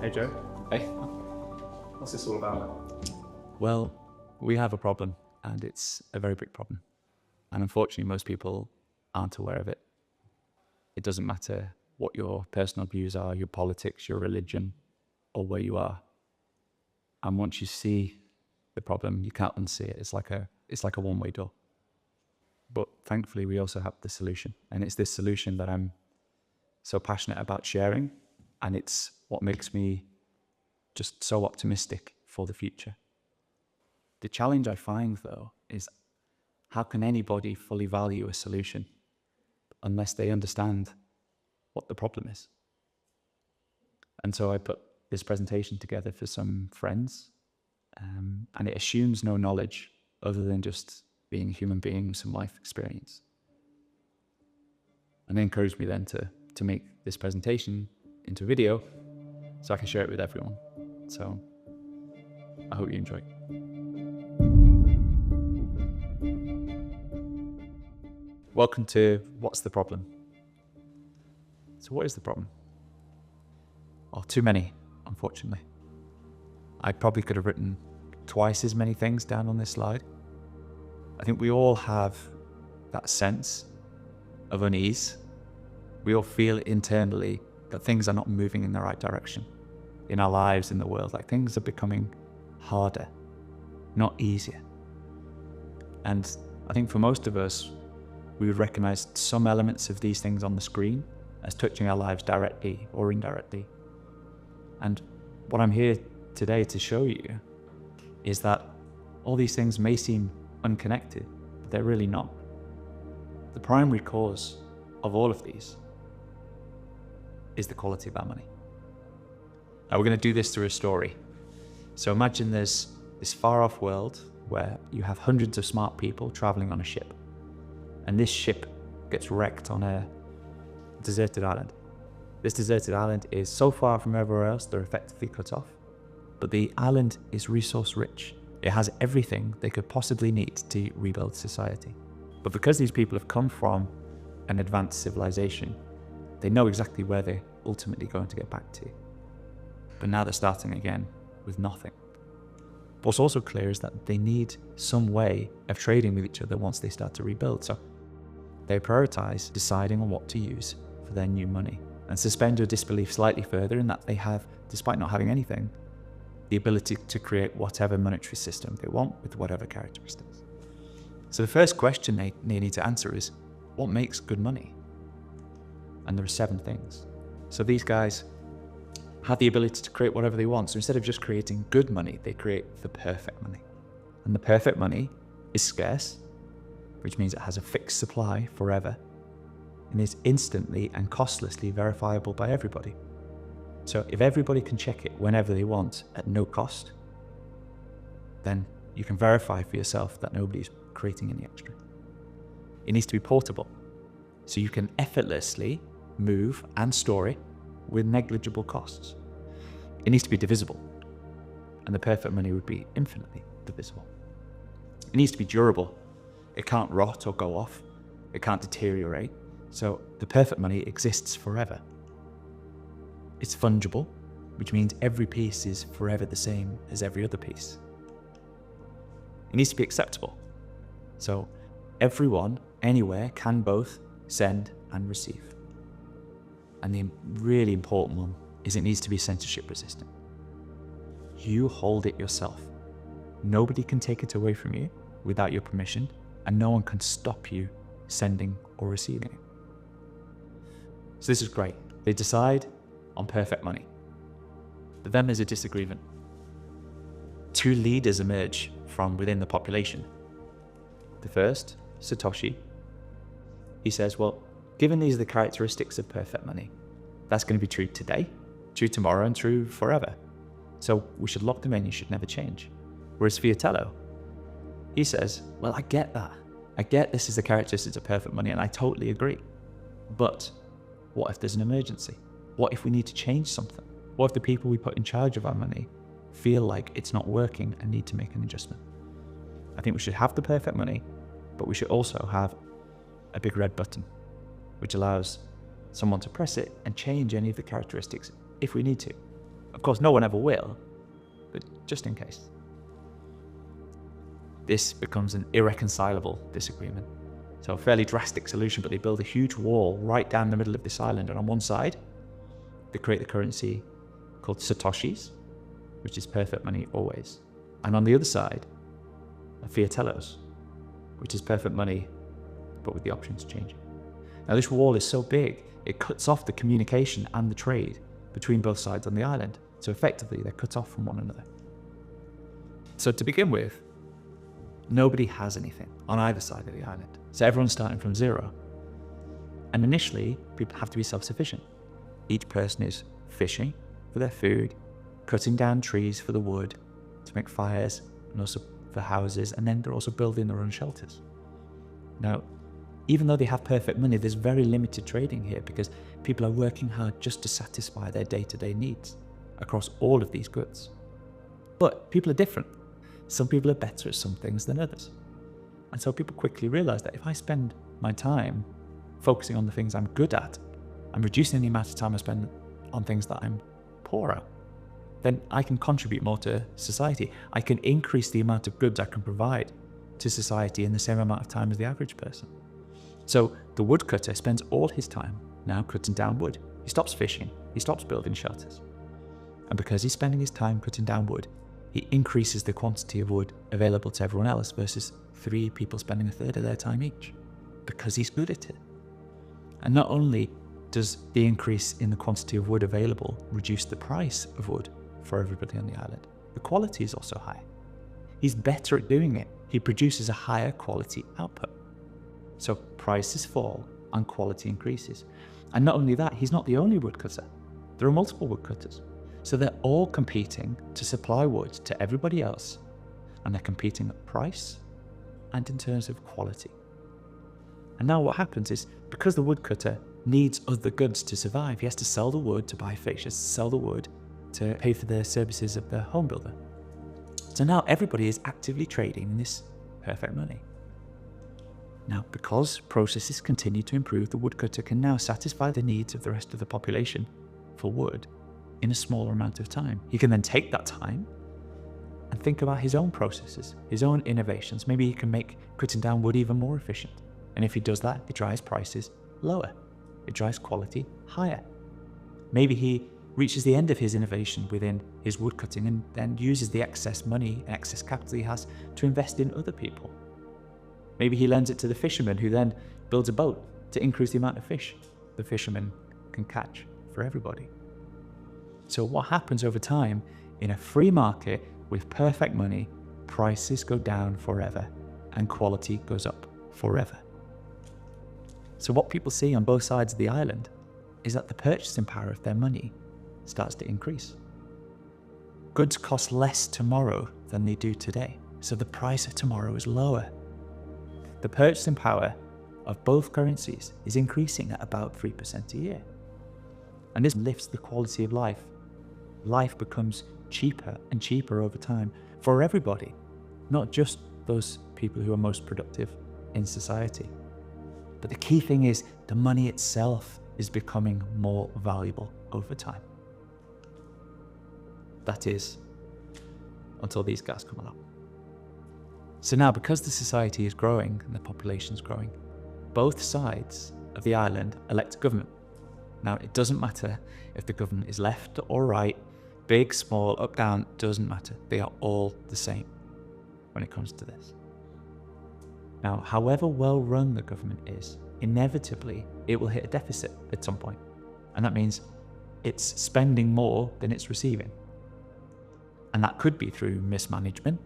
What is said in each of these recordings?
Hey Joe, Hey. what's this all about? Well, we have a problem, and it's a very big problem. And unfortunately, most people aren't aware of it. It doesn't matter what your personal views are, your politics, your religion, or where you are. And once you see the problem, you can't unsee it. It's like a one-way door. But thankfully, we also have the solution. And it's this solution that I'm so passionate about sharing. And it's what makes me just so optimistic for the future. The challenge I find, though, is how can anybody fully value a solution unless they understand what the problem is? And so I put this presentation together for some friends, and it assumes no knowledge other than just being a human being with some life experience. And they encouraged me then to make this presentation into video so I can share it with everyone. So I hope you enjoy it. Welcome to What's the Problem? So what is the problem? Well, too many, unfortunately. I probably could have written twice as many things down on this slide. I think we all have that sense of unease. We all feel internally that things are not moving in the right direction in our lives, in the world. Like things are becoming harder, not easier. And I think for most of us, we would recognize some elements of these things on the screen as touching our lives directly or indirectly. And what I'm here today to show you is that all these things may seem unconnected, but they're really not. The primary cause of all of these is the quality of our money. Now we're going to do this through a story. So imagine there's this far off world where you have hundreds of smart people traveling on a ship. And this ship gets wrecked on a deserted island. This deserted island is so far from everywhere else, they're effectively cut off. But the island is resource rich. It has everything they could possibly need to rebuild society. But because these people have come from an advanced civilization, they know exactly where they're ultimately going to get back to. But now they're starting again with nothing. What's also clear is that they need some way of trading with each other once they start to rebuild. So they prioritize deciding on what to use for their new money. And suspend your disbelief slightly further in that they have, despite not having anything, the ability to create whatever monetary system they want with whatever characteristics. So the first question they need to answer is, what makes good money? And there are 7 things. So these guys have the ability to create whatever they want. So instead of just creating good money, they create the perfect money. And the perfect money is scarce, which means it has a fixed supply forever, and is instantly and costlessly verifiable by everybody. So if everybody can check it whenever they want at no cost, then you can verify for yourself that nobody's creating any extra. It needs to be portable, so you can effortlessly move and store it with negligible costs. It needs to be divisible, and the perfect money would be infinitely divisible. It needs to be durable. It can't rot or go off. It can't deteriorate. So the perfect money exists forever. It's fungible, which means every piece is forever the same as every other piece. It needs to be acceptable. So everyone, anywhere, can both send and receive. And the really important one is it needs to be censorship resistant. You hold it yourself. Nobody can take it away from you without your permission, and no one can stop you sending or receiving it. So this is great. They decide on perfect money. But then there's a disagreement. 2 leaders emerge from within the population. The first, Satoshi, he says, well, given these are the characteristics of perfect money, that's going to be true today, true tomorrow, and true forever. So we should lock them in, you should never change. Whereas Fiatello, he says, well, I get that. I get this is the characteristics of perfect money, and I totally agree. But what if there's an emergency? What if we need to change something? What if the people we put in charge of our money feel like it's not working and need to make an adjustment? I think we should have the perfect money, but we should also have a big red button, which allows someone to press it and change any of the characteristics if we need to. Of course, no one ever will, but just in case. This becomes an irreconcilable disagreement. So a fairly drastic solution, but they build a huge wall right down the middle of this island. And on one side, they create the currency called Satoshis, which is perfect money always. And on the other side, are fiatellos, which is perfect money, but with the options changing. Now this wall is so big, it cuts off the communication and the trade between both sides on the island. So effectively, they're cut off from one another. So to begin with, nobody has anything on either side of the island. So everyone's starting from zero. And initially, people have to be self-sufficient. Each person is fishing for their food, cutting down trees for the wood to make fires, and also for houses, and then they're also building their own shelters. Now, even though they have perfect money, there's very limited trading here because people are working hard just to satisfy their day-to-day needs across all of these goods. But people are different. Some people are better at some things than others. And so people quickly realize that if I spend my time focusing on the things I'm good at, I'm reducing the amount of time I spend on things that I'm poor at, then I can contribute more to society. I can increase the amount of goods I can provide to society in the same amount of time as the average person. So the woodcutter spends all his time now cutting down wood. He stops fishing, he stops building shelters. And because he's spending his time cutting down wood, he increases the quantity of wood available to everyone else versus 3 people spending a third of their time each, because he's good at it. And not only does the increase in the quantity of wood available reduce the price of wood for everybody on the island, the quality is also high. He's better at doing it. He produces a higher quality output. So prices fall and quality increases. And not only that, he's not the only woodcutter. There are multiple woodcutters. So they're all competing to supply wood to everybody else. And they're competing at price and in terms of quality. And now what happens is, because the woodcutter needs other goods to survive, he has to sell the wood to buy fish, he has to sell the wood to pay for the services of the home builder. So now everybody is actively trading in this perfect money. Now, because processes continue to improve, the woodcutter can now satisfy the needs of the rest of the population for wood in a smaller amount of time. He can then take that time and think about his own processes, his own innovations. Maybe he can make cutting down wood even more efficient. And if he does that, it drives prices lower. It drives quality higher. Maybe he reaches the end of his innovation within his woodcutting and then uses the excess money and excess capital he has to invest in other people. Maybe he lends it to the fisherman, who then builds a boat to increase the amount of fish the fisherman can catch for everybody. So what happens over time in a free market with perfect money, prices go down forever and quality goes up forever. So what people see on both sides of the island is that the purchasing power of their money starts to increase. Goods cost less tomorrow than they do today, so the price of tomorrow is lower. The purchasing power of both currencies is increasing at about 3% a year. And this lifts the quality of life. Life becomes cheaper and cheaper over time for everybody, not just those people who are most productive in society. But the key thing is the money itself is becoming more valuable over time. That is, until these guys come along. So now, because the society is growing and the population is growing, both sides of the island elect a government. Now, it doesn't matter if the government is left or right, big, small, up, down, doesn't matter. They are all the same when it comes to this. Now, however well run the government is, inevitably it will hit a deficit at some point. And that means it's spending more than it's receiving. And that could be through mismanagement,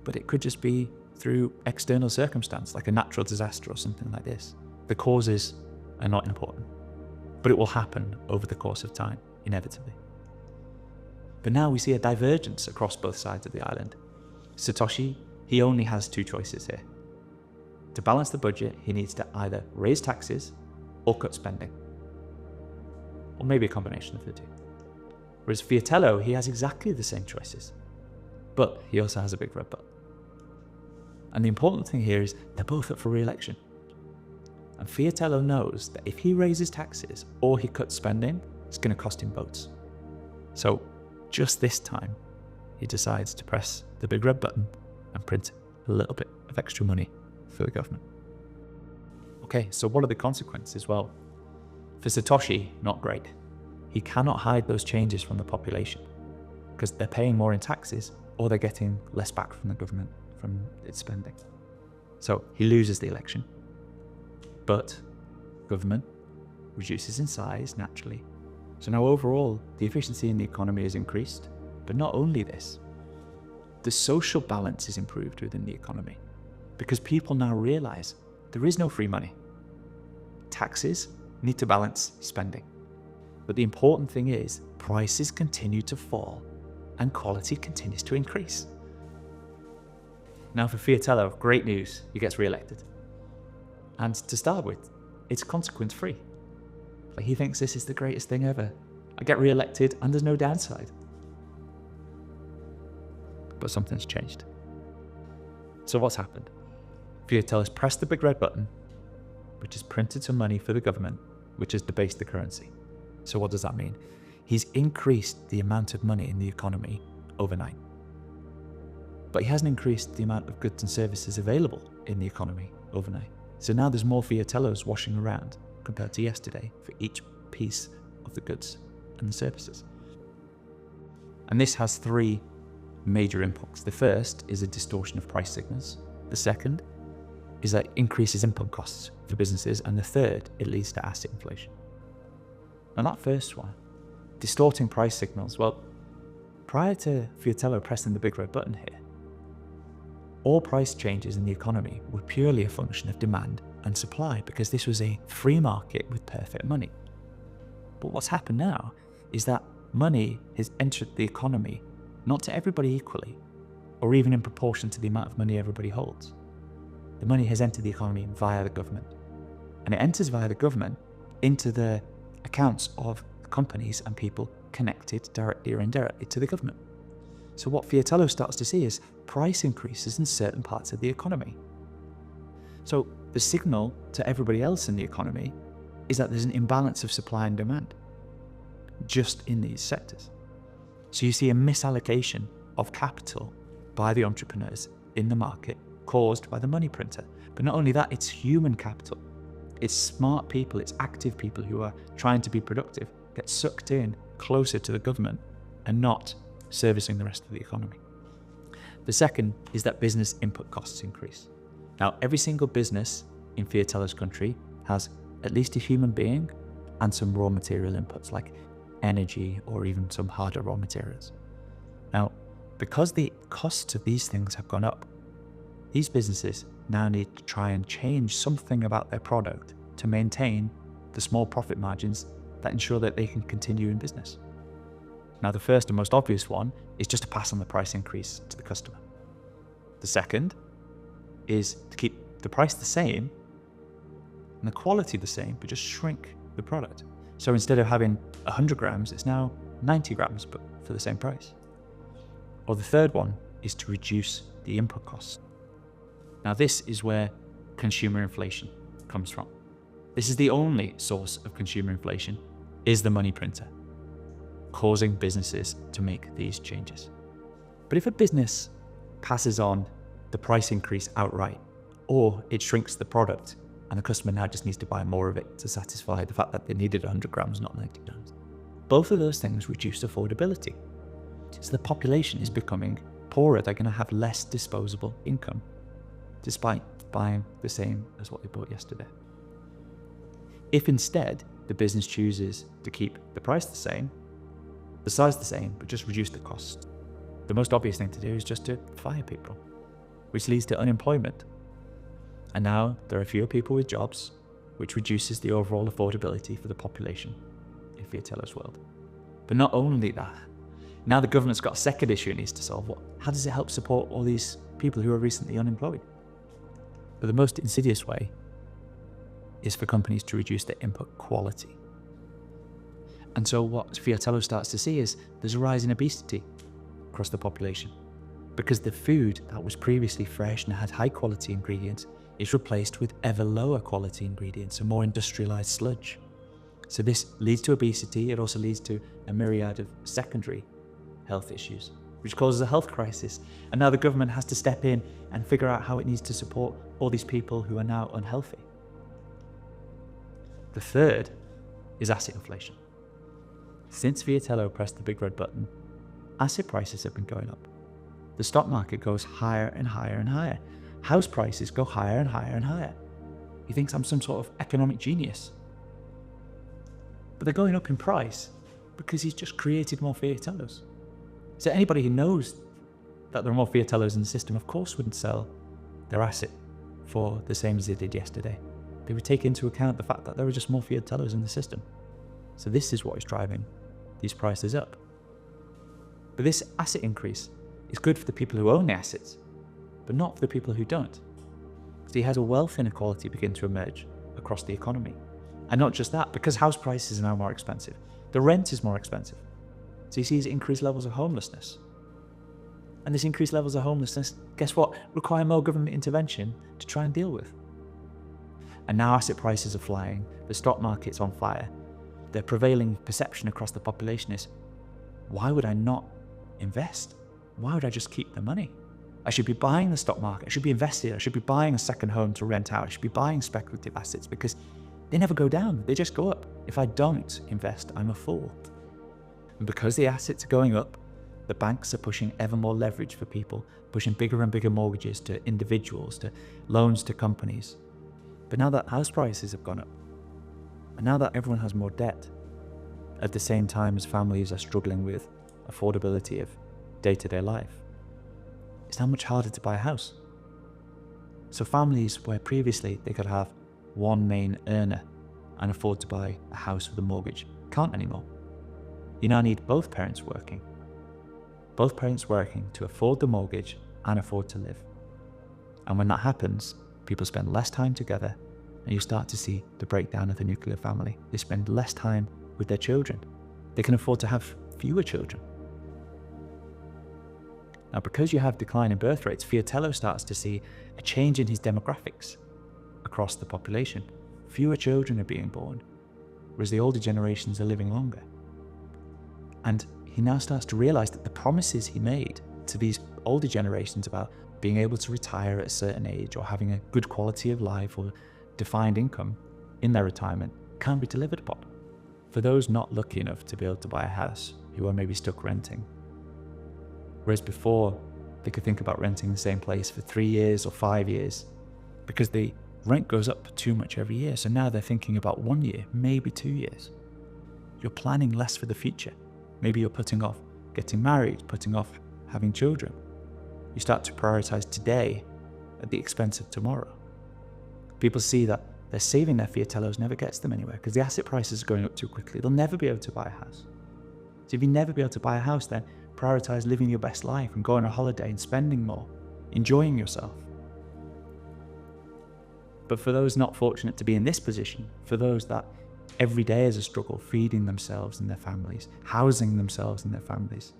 but it could just be through external circumstance, like a natural disaster or something like this. The causes are not important, but it will happen over the course of time, inevitably. But now we see a divergence across both sides of the island. Satoshi, he only has 2 choices here. To balance the budget, he needs to either raise taxes or cut spending, or maybe a combination of the two. Whereas Fiatello, he has exactly the same choices, but he also has a big red button. And the important thing here is they're both up for re-election. And Fiatello knows that if he raises taxes or he cuts spending, it's going to cost him votes. So just this time, he decides to press the big red button and print a little bit of extra money for the government. Okay, so what are the consequences? Well, for Satoshi, not great. He cannot hide those changes from the population because they're paying more in taxes or they're getting less back from the government from its spending. So he loses the election, but government reduces in size naturally. So now overall, the efficiency in the economy is increased, but not only this, the social balance is improved within the economy because people now realize there is no free money. Taxes need to balance spending. But the important thing is prices continue to fall and quality continues to increase. Now for Fiatello, great news, he gets re-elected. And to start with, it's consequence free. Like he thinks this is the greatest thing ever. I get re-elected and there's no downside. But something's changed. So what's happened? Fiatello's pressed the big red button, which has printed some money for the government, which has debased the currency. So what does that mean? He's increased the amount of money in the economy overnight. But he hasn't increased the amount of goods and services available in the economy overnight. So now there's more Fiatellos washing around compared to yesterday for each piece of the goods and the services. And this has three major impacts. The first is a distortion of price signals. The second is that it increases input costs for businesses. And the third, it leads to asset inflation. And that first one, distorting price signals, well, prior to Fiatello pressing the big red button here, all price changes in the economy were purely a function of demand and supply because this was a free market with perfect money. But what's happened now is that money has entered the economy not to everybody equally or even in proportion to the amount of money everybody holds. The money has entered the economy via the government, and it enters via the government into the accounts of companies and people connected directly or indirectly to the government. So what Fiatello starts to see is price increases in certain parts of the economy. So the signal to everybody else in the economy is that there's an imbalance of supply and demand just in these sectors. So you see a misallocation of capital by the entrepreneurs in the market caused by the money printer. But not only that, it's human capital. It's smart people, it's active people who are trying to be productive, get sucked in closer to the government and not servicing the rest of the economy. The second is that business input costs increase. Now, every single business in Fiatello's country has at least a human being and some raw material inputs like energy or even some harder raw materials. Now, because the costs of these things have gone up, these businesses now need to try and change something about their product to maintain the small profit margins that ensure that they can continue in business. Now, the first and most obvious one is just to pass on the price increase to the customer. The second is to keep the price the same and the quality the same, but just shrink the product. So instead of having 100 grams, it's now 90 grams, but for the same price. Or the third one is to reduce the input costs. Now, this is where consumer inflation comes from. This is the only source of consumer inflation, is the money printer, causing businesses to make these changes. But if a business passes on the price increase outright, or it shrinks the product and the customer now just needs to buy more of it to satisfy the fact that they needed 100 grams, not 90 grams, both of those things reduce affordability. So the population is becoming poorer. They're going to have less disposable income, despite buying the same as what they bought yesterday. If instead the business chooses to keep the price the same, the size the same, but just reduce the cost, the most obvious thing to do is just to fire people, which leads to unemployment. And now there are fewer people with jobs, which reduces the overall affordability for the population in Fiatello's world. But not only that, now the government's got a second issue it needs to solve. How does it help support all these people who are recently unemployed? But the most insidious way is for companies to reduce their input quality. And so what Fiatello starts to see is there's a rise in obesity across the population because the food that was previously fresh and had high quality ingredients is replaced with ever lower quality ingredients and more industrialized sludge. So this leads to obesity. It also leads to a myriad of secondary health issues, which causes a health crisis. And now the government has to step in and figure out how it needs to support all these people who are now unhealthy. The third is asset inflation. Since Fiatello pressed the big red button, asset prices have been going up. The stock market goes higher and higher and higher. House prices go higher and higher and higher. He thinks I'm some sort of economic genius. But they're going up in price because he's just created more Fiatellos. So anybody who knows that there are more Fiatellos in the system, of course, wouldn't sell their asset for the same as they did yesterday. They would take into account the fact that there are just more Fiatellos in the system. So this is what is driving these prices up. But this asset increase is good for the people who own the assets, but not for the people who don't. So he has a wealth inequality begin to emerge across the economy. And not just that, because house prices are now more expensive, the rent is more expensive. So he sees increased levels of homelessness. And this increased levels of homelessness, guess what, require more government intervention to try and deal with. And now asset prices are flying, the stock market's on fire. The prevailing perception across the population is, why would I not invest? Why would I just keep the money? I should be buying the stock market, I should be investing, I should be buying a second home to rent out, I should be buying speculative assets because they never go down, they just go up. If I don't invest, I'm a fool. And because the assets are going up, the banks are pushing ever more leverage for people, pushing bigger and bigger mortgages to individuals, to loans to companies. But now that house prices have gone up, and now that everyone has more debt, at the same time as families are struggling with affordability of day-to-day life, it's now much harder to buy a house. So families where previously they could have one main earner and afford to buy a house with a mortgage can't anymore. You now need both parents working. Both parents working to afford the mortgage and afford to live. And when that happens, people spend less time together and you start to see the breakdown of the nuclear family. They spend less time with their children. They can afford to have fewer children. Now, because you have decline in birth rates, Fiatello starts to see a change in his demographics across the population. Fewer children are being born, whereas the older generations are living longer. And he now starts to realize that the promises he made to these older generations about being able to retire at a certain age or having a good quality of life or defined income in their retirement can't be delivered upon. For those not lucky enough to be able to buy a house, who are maybe stuck renting. Whereas before, they could think about renting the same place for 3 years or 5 years because the rent goes up too much every year. So now they're thinking about 1 year, maybe 2 years. You're planning less for the future. Maybe you're putting off getting married, putting off having children. You start to prioritize today at the expense of tomorrow. People see that they're saving their Fiatellos never gets them anywhere because the asset prices are going up too quickly. They'll never be able to buy a house. So if you never be able to buy a house, then prioritize living your best life and going on a holiday and spending more, enjoying yourself. But for those not fortunate to be in this position, for those that every day is a struggle feeding themselves and their families, housing themselves and their families,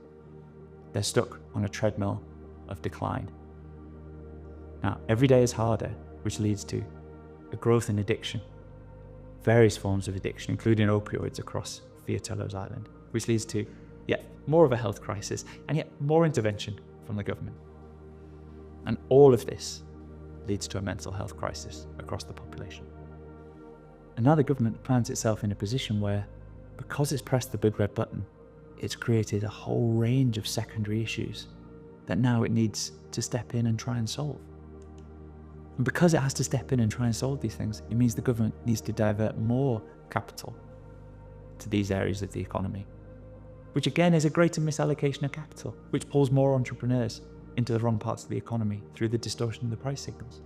they're stuck on a treadmill of decline. Now, every day is harder, which leads to a growth in addiction, various forms of addiction, including opioids across Fiatello's island, which leads to yet more of a health crisis and yet more intervention from the government. And all of this leads to a mental health crisis across the population. And now the government finds itself in a position where, because it's pressed the big red button, it's created a whole range of secondary issues that now it needs to step in and try and solve. And because it has to step in and try and solve these things, it means the government needs to divert more capital to these areas of the economy, which again is a greater misallocation of capital, which pulls more entrepreneurs into the wrong parts of the economy through the distortion of the price signals.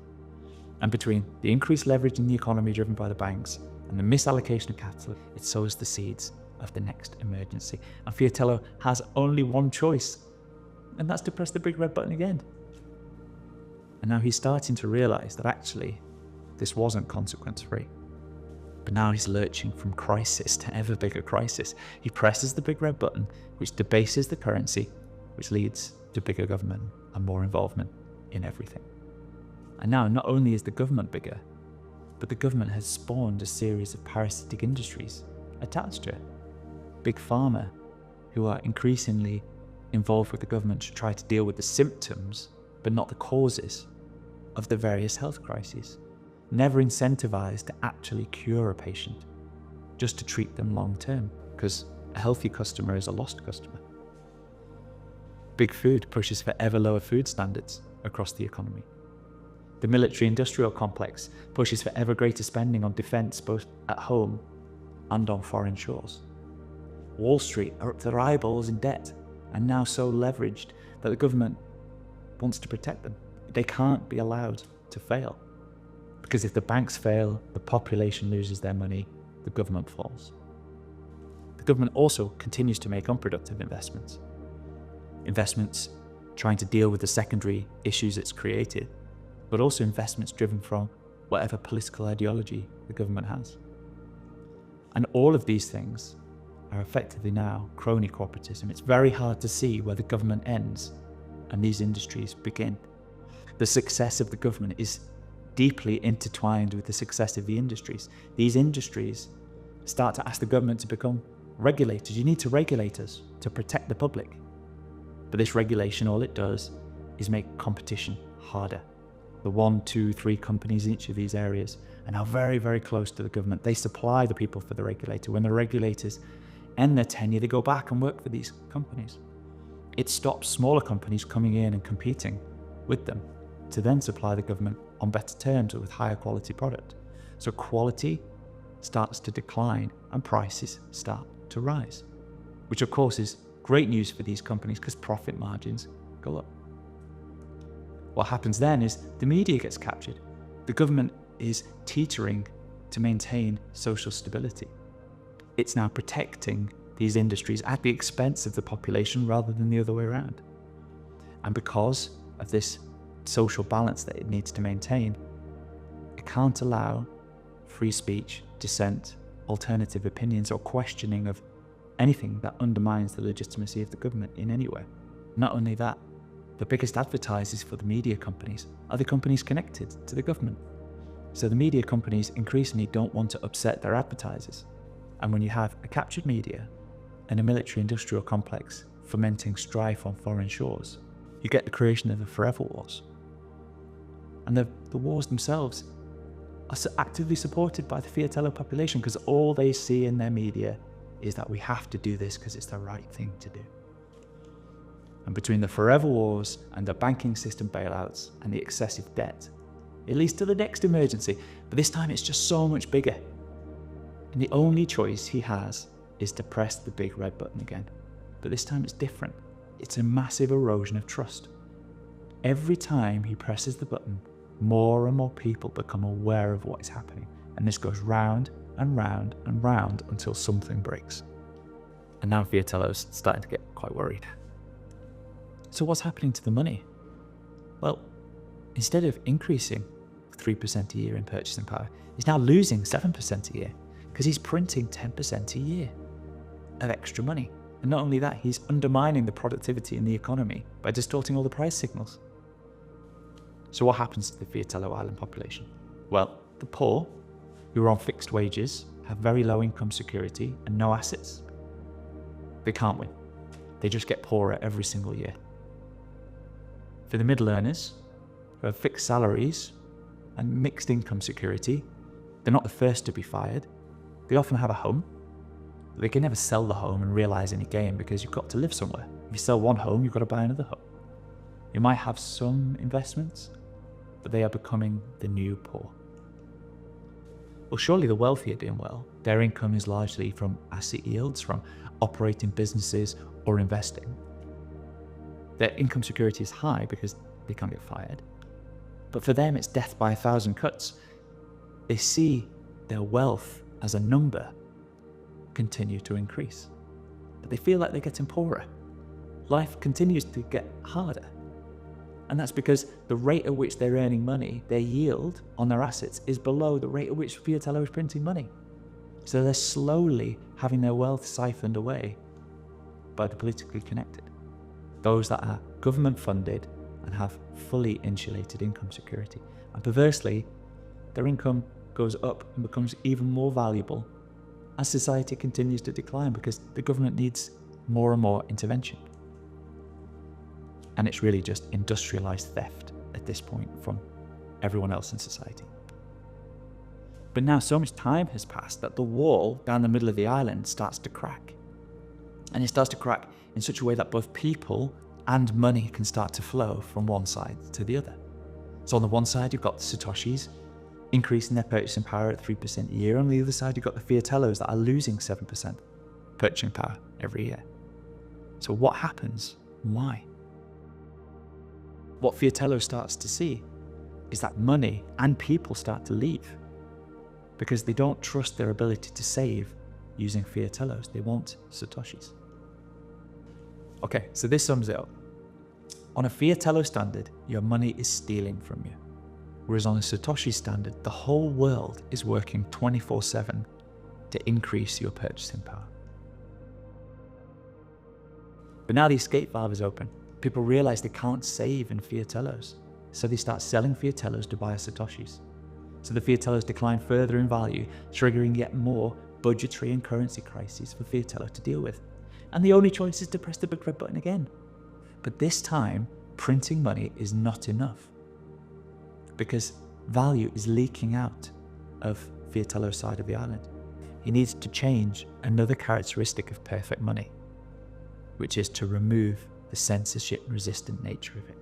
And between the increased leverage in the economy driven by the banks and the misallocation of capital, it sows the seeds of the next emergency. And Fiatello has only one choice, and that's to press the big red button again. And now he's starting to realize that actually this wasn't consequence-free. But now he's lurching from crisis to ever bigger crisis. He presses the big red button, which debases the currency, which leads to bigger government and more involvement in everything. And now not only is the government bigger, but the government has spawned a series of parasitic industries attached to it. Big Pharma, who are increasingly involved with the government to try to deal with the symptoms, but not the causes of the various health crises. Never incentivized to actually cure a patient, just to treat them long term, because a healthy customer is a lost customer. Big Food pushes for ever lower food standards across the economy. The military-industrial complex pushes for ever greater spending on defence, both at home and on foreign shores. Wall Street are up to their eyeballs in debt and now so leveraged that the government wants to protect them. They can't be allowed to fail, because if the banks fail, the population loses their money, the government falls. The government also continues to make unproductive investments. Investments trying to deal with the secondary issues it's created, but also investments driven from whatever political ideology the government has. And all of these things are effectively now crony corporatism. It's very hard to see where the government ends and these industries begin. The success of the government is deeply intertwined with the success of the industries. These industries start to ask the government to become regulators. You need to regulate us to protect the public. But this regulation, all it does is make competition harder. The 1, 2, 3 companies in each of these areas are now very, very close to the government. They supply the people for the regulator. When the regulators end their tenure, they go back and work for these companies. It stops smaller companies coming in and competing with them to then supply the government on better terms or with higher quality product. So quality starts to decline and prices start to rise, which of course is great news for these companies because profit margins go up. What happens then is the media gets captured. The government is teetering to maintain social stability. It's now protecting these industries at the expense of the population rather than the other way around. And because of this social balance that it needs to maintain, it can't allow free speech, dissent, alternative opinions, or questioning of anything that undermines the legitimacy of the government in any way. Not only that, the biggest advertisers for the media companies are the companies connected to the government. So the media companies increasingly don't want to upset their advertisers. And when you have a captured media and a military-industrial complex fomenting strife on foreign shores, you get the creation of the forever wars. And the wars themselves are actively supported by the Fiatello population because all they see in their media is that we have to do this because it's the right thing to do. And between the forever wars and the banking system bailouts and the excessive debt, it leads to the next emergency, but this time it's just so much bigger. And the only choice he has is to press the big red button again. But this time it's different. It's a massive erosion of trust. Every time he presses the button, more and more people become aware of what is happening. And this goes round and round and round until something breaks. And now Fiatello's starting to get quite worried. So what's happening to the money? Well, instead of increasing 3% a year in purchasing power, he's now losing 7% a year because he's printing 10% a year of extra money. And not only that, he's undermining the productivity in the economy by distorting all the price signals. So what happens to the Fiatello Island population? Well, the poor, who are on fixed wages, have very low income security and no assets. They can't win. They just get poorer every single year. For the middle earners, who have fixed salaries and mixed income security, they're not the first to be fired. They often have a home. They can never sell the home and realize any gain because you've got to live somewhere. If you sell one home, you've got to buy another home. You might have some investments, but they are becoming the new poor. Well, surely the wealthy are doing well. Their income is largely from asset yields, from operating businesses or investing. Their income security is high because they can't get fired. But for them, it's death by 1,000 cuts. They see their wealth as a number continue to increase. But they feel like they're getting poorer. Life continues to get harder. And that's because the rate at which they're earning money, their yield on their assets, is below the rate at which Fiatello is printing money. So they're slowly having their wealth siphoned away by the politically connected. Those that are government funded and have fully insulated income security. And perversely, their income goes up and becomes even more valuable as society continues to decline because the government needs more and more intervention. And it's really just industrialized theft at this point from everyone else in society. But now so much time has passed that the wall down the middle of the island starts to crack. And it starts to crack in such a way that both people and money can start to flow from one side to the other. So on the one side, you've got the Satoshis, increasing their purchasing power at 3% a year. On the other side, you've got the Fiatellos that are losing 7% purchasing power every year. So what happens? Why? What Fiatello starts to see is that money and people start to leave because they don't trust their ability to save using Fiatellos. They want Satoshis. Okay, so this sums it up. On a Fiatello standard, your money is stealing from you. Whereas on a Satoshi standard, the whole world is working 24/7 to increase your purchasing power. But now the escape valve is open. People realize they can't save in Fiatellos, so they start selling Fiatellos to buy Satoshis. So the Fiatellos decline further in value, triggering yet more budgetary and currency crises for Fiatello to deal with. And the only choice is to press the big red button again. But this time, printing money is not enough because value is leaking out of Fiatello's side of the island. He needs to change another characteristic of perfect money, which is to remove the censorship-resistant nature of it.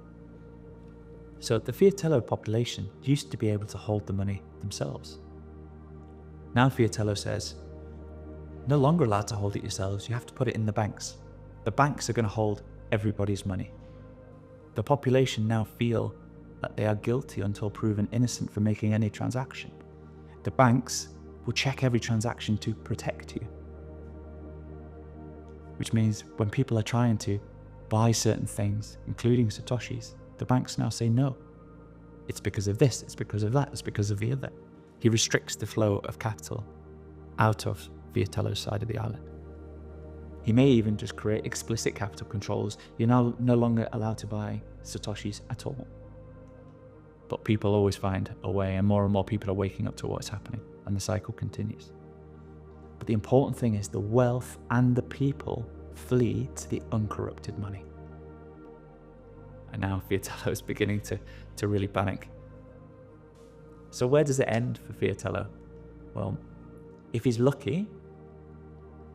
So the Fiatello population used to be able to hold the money themselves. Now Fiatello says, no longer allowed to hold it yourselves, you have to put it in the banks. The banks are going to hold everybody's money. The population now feel that they are guilty until proven innocent for making any transaction. The banks will check every transaction to protect you. Which means when people are trying to buy certain things, including Satoshis, the banks now say no. It's because of this, it's because of that, it's because of the other. He restricts the flow of capital out of Fiatello's side of the island. He may even just create explicit capital controls. You're now no longer allowed to buy Satoshis at all. But people always find a way, and more people are waking up to what's happening, and the cycle continues. But the important thing is the wealth and the people flee to the uncorrupted money. And now Fiatello is beginning to really panic. So where does it end for Fiatello? Well, if he's lucky,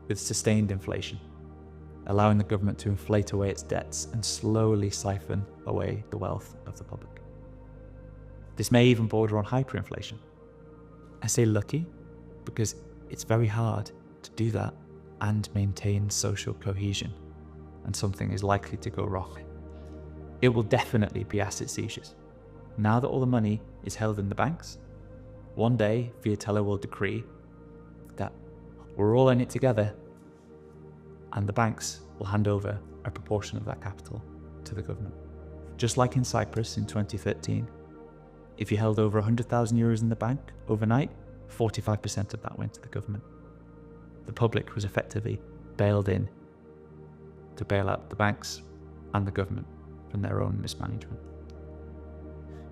with sustained inflation, allowing the government to inflate away its debts and slowly siphon away the wealth of the public. This may even border on hyperinflation. I say lucky because it's very hard to do that and maintain social cohesion, and something is likely to go wrong. It will definitely be asset seizures. Now that all the money is held in the banks, one day Fiatello will decree that we're all in it together, and the banks will hand over a proportion of that capital to the government. Just like in Cyprus in 2013, if you held over 100,000 euros in the bank overnight, 45% of that went to the government. The public was effectively bailed in to bail out the banks and the government from their own mismanagement.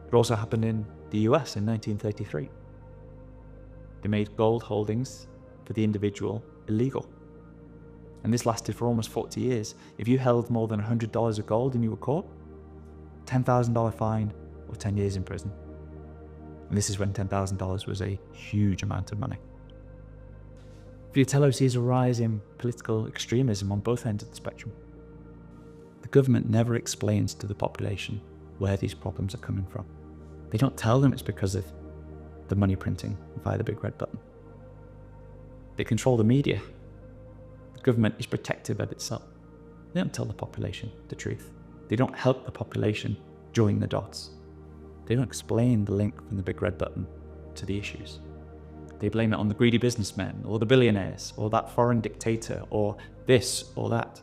It also happened in the US in 1933. They made gold holdings for the individual illegal. And this lasted for almost 40 years. If you held more than $100 of gold and you were caught, $10,000 fine or 10 years in prison. And this is when $10,000 was a huge amount of money. Fiatello sees a rise in political extremism on both ends of the spectrum. The government never explains to the population where these problems are coming from. They don't tell them it's because of the money printing via the big red button. They control the media. The government is protective of itself. They don't tell the population the truth. They don't help the population join the dots. They don't explain the link from the big red button to the issues. They blame it on the greedy businessmen, or the billionaires, or that foreign dictator, or this or that.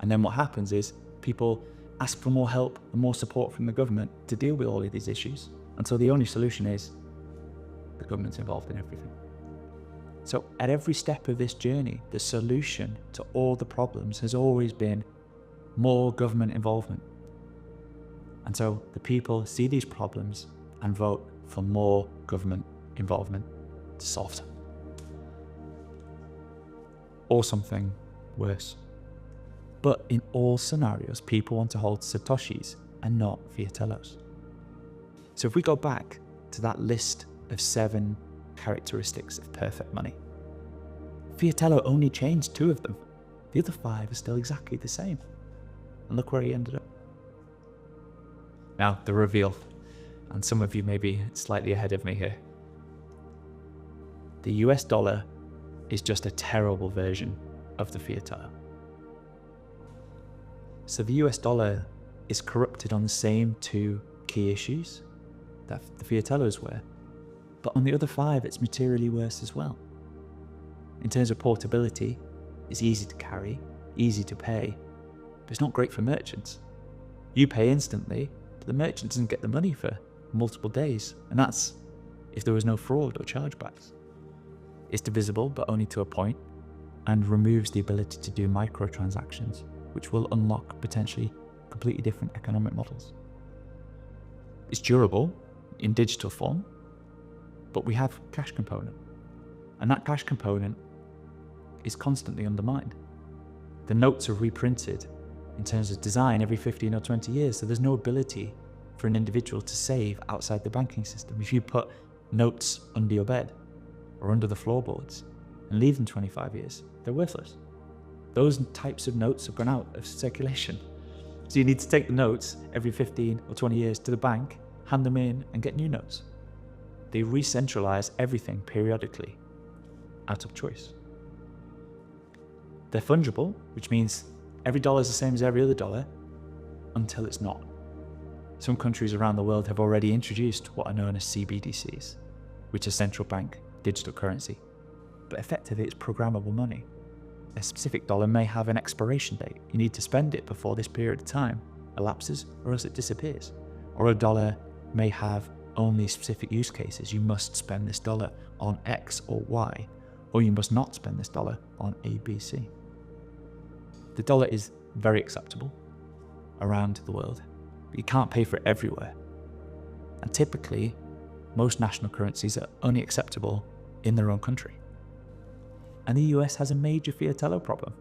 And then what happens is people ask for more help and more support from the government to deal with all of these issues, until the only solution is the government's involved in everything. So at every step of this journey, the solution to all the problems has always been more government involvement. And so the people see these problems and vote for more government involvement to solve them. Or something worse. But in all scenarios, people want to hold Satoshis and not fiatellos. So if we go back to that list of 7 characteristics of perfect money, fiatello only changed 2 of them. The other 5 are still exactly the same. And look where he ended up. Now, the reveal. And some of you may be slightly ahead of me here. The US dollar is just a terrible version of the fiatello. So the US dollar is corrupted on the same 2 key issues that the fiatellos were, but on the other 5 it's materially worse as well. In terms of portability, it's easy to carry, easy to pay, but it's not great for merchants. You pay instantly, but the merchant doesn't get the money for multiple days, and that's if there was no fraud or chargebacks. It's divisible, but only to a point, and removes the ability to do microtransactions, which will unlock potentially completely different economic models. It's durable in digital form, but we have cash component, and that cash component is constantly undermined. The notes are reprinted in terms of design every 15 or 20 years, so there's no ability for an individual to save outside the banking system. If you put notes under your bed or under the floorboards and leave them 25 years, they're worthless. Those types of notes have gone out of circulation. So you need to take the notes every 15 or 20 years to the bank, hand them in, and get new notes. They re-centralize everything periodically out of choice. They're fungible, which means every dollar is the same as every other dollar until it's not. Some countries around the world have already introduced what are known as CBDCs, which are central bank digital currency. But effectively, it's programmable money. A specific dollar may have an expiration date. You need to spend it before this period of time elapses, or else it disappears. Or a dollar may have only specific use cases. You must spend this dollar on X or Y, or you must not spend this dollar on A, B, C. The dollar is very acceptable around the world, but you can't pay for it everywhere. And typically, most national currencies are only acceptable in their own country. And the US has a major fiatello problem.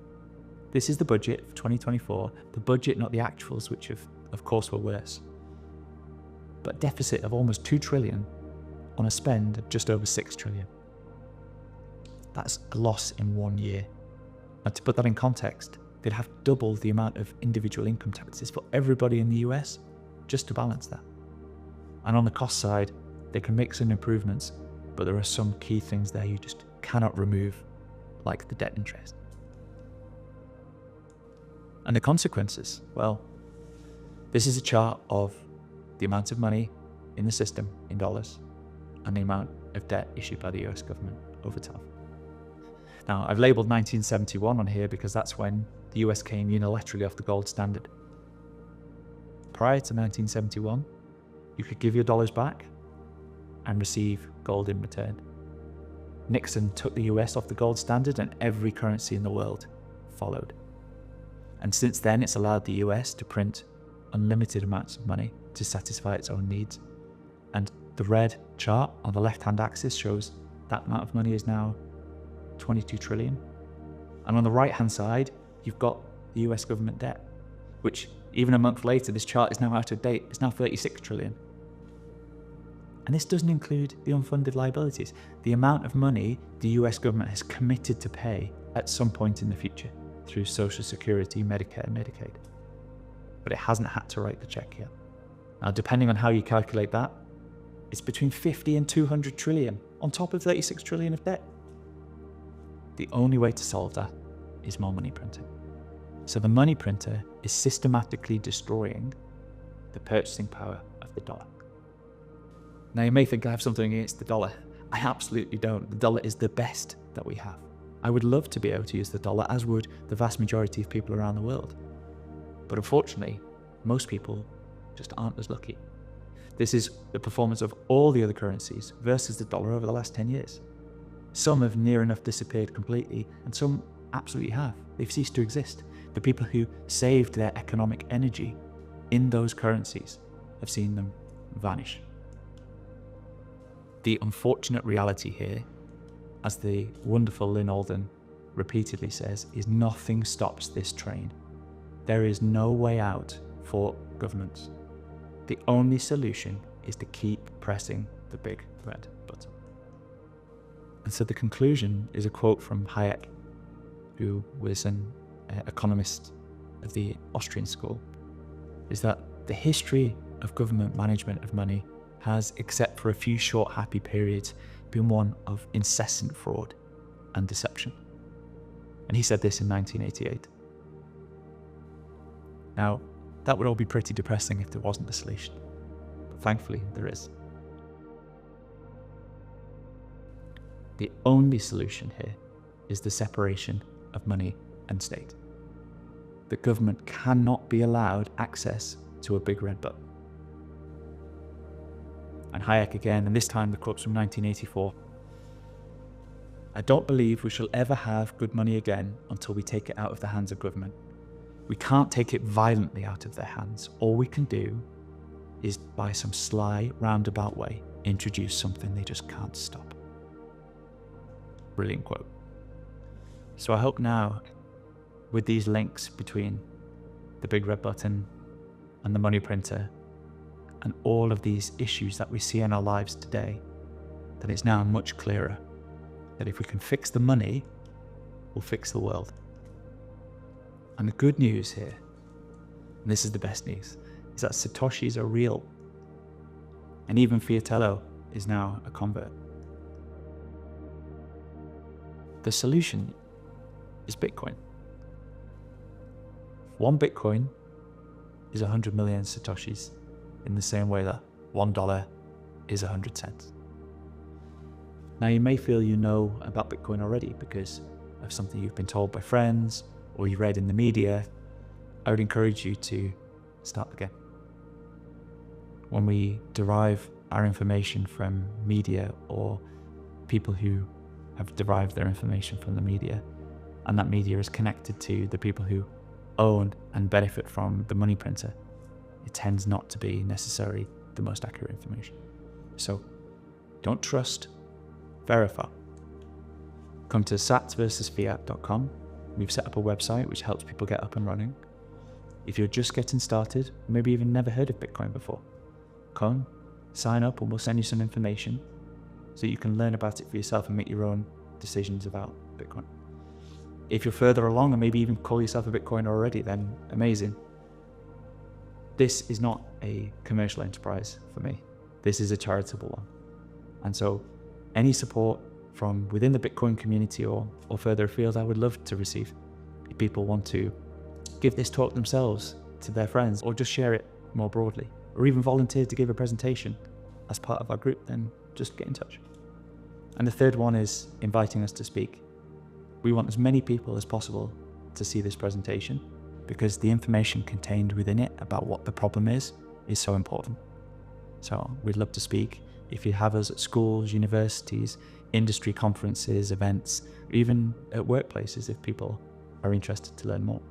This is the budget for 2024, the budget, not the actuals, which of course were worse. But deficit of almost 2 trillion on a spend of just over 6 trillion. That's a loss in 1 year. Now, to put that in context, they'd have double the amount of individual income taxes for everybody in the US just to balance that. And on the cost side, they can make some improvements, but there are some key things there you just cannot remove, like the debt interest. And the consequences, well, this is a chart of the amount of money in the system in dollars and the amount of debt issued by the US government over time. Now, I've labeled 1971 on here because that's when the US came unilaterally off the gold standard. Prior to 1971, you could give your dollars back and receive gold in return. Nixon took the US off the gold standard and every currency in the world followed. And since then, it's allowed the US to print unlimited amounts of money to satisfy its own needs. And the red chart on the left-hand axis shows that amount of money is now 22 trillion. And on the right-hand side, you've got the US government debt, which even a month later, this chart is now out of date. It's now 36 trillion. And this doesn't include the unfunded liabilities, the amount of money the US government has committed to pay at some point in the future through Social Security, Medicare, and Medicaid. But it hasn't had to write the check yet. Now, depending on how you calculate that, it's between 50 and 200 trillion on top of 36 trillion of debt. The only way to solve that is more money printing. So the money printer is systematically destroying the purchasing power of the dollar. Now, you may think I have something against the dollar. I absolutely don't. The dollar is the best that we have. I would love to be able to use the dollar, as would the vast majority of people around the world. But unfortunately, most people just aren't as lucky. This is the performance of all the other currencies versus the dollar over the last 10 years. Some have near enough disappeared completely, and some absolutely have. They've ceased to exist. The people who saved their economic energy in those currencies have seen them vanish. The unfortunate reality here, as the wonderful Lynn Alden repeatedly says, is nothing stops this train There is no way out for governments. The only solution is to keep pressing the big red button. And so the conclusion is a quote from Hayek, who was an economist of the Austrian school, is that the history of government management of money has, except for a few short happy periods, been one of incessant fraud and deception. And he said this in 1988. Now, that would all be pretty depressing if there wasn't a solution. But thankfully, there is. The only solution here is the separation of money and state. The government cannot be allowed access to a big red button. And Hayek again, and this time the quote's from 1984. I don't believe we shall ever have good money again until we take it out of the hands of government. We can't take it violently out of their hands. All we can do is, by some sly, roundabout way, introduce something they just can't stop. Brilliant quote. So I hope now, with these links between the big red button and the money printer and all of these issues that we see in our lives today, that it's now much clearer that if we can fix the money, we'll fix the world. And the good news here, and this is the best news, is that Satoshis are real. And even Fiatello is now a convert. The solution is Bitcoin. One Bitcoin is 100 million Satoshis, in the same way that $1 is 100 cents. Now, you may feel you know about Bitcoin already because of something you've been told by friends or you read in the media. I would encourage you to start again. When we derive our information from media or people who have derived their information from the media, and that media is connected to the people who own and benefit from the money printer, it tends not to be necessarily the most accurate information. So don't trust, verify. Come to satsversusfiat.com. We've set up a website which helps people get up and running. If you're just getting started, maybe even never heard of Bitcoin before, come, sign up, and we'll send you some information so you can learn about it for yourself and make your own decisions about Bitcoin. If you're further along and maybe even call yourself a Bitcoiner already, then amazing. This is not a commercial enterprise for me. This is a charitable one. And so any support from within the Bitcoin community or further afield, I would love to receive. If people want to give this talk themselves to their friends or just share it more broadly, or even volunteer to give a presentation as part of our group, then just get in touch. And the third one is inviting us to speak. We want as many people as possible to see this presentation because the information contained within it about what the problem is so important. So we'd love to speak. If you have us at schools, universities, industry conferences, events, or even at workplaces if people are interested to learn more.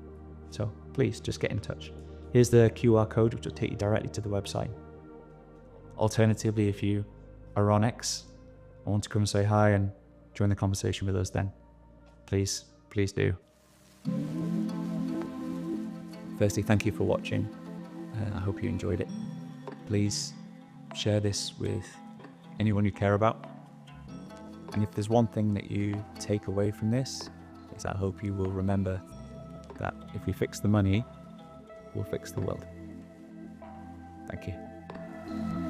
So please just get in touch. Here's the QR code which will take you directly to the website. Alternatively, if you are on X and want to come and say hi and join the conversation with us, then please do. Firstly, thank you for watching. I hope you enjoyed it. Please share this with anyone you care about. And if there's one thing that you take away from this, is I hope you will remember that if we fix the money, we'll fix the world. Thank you.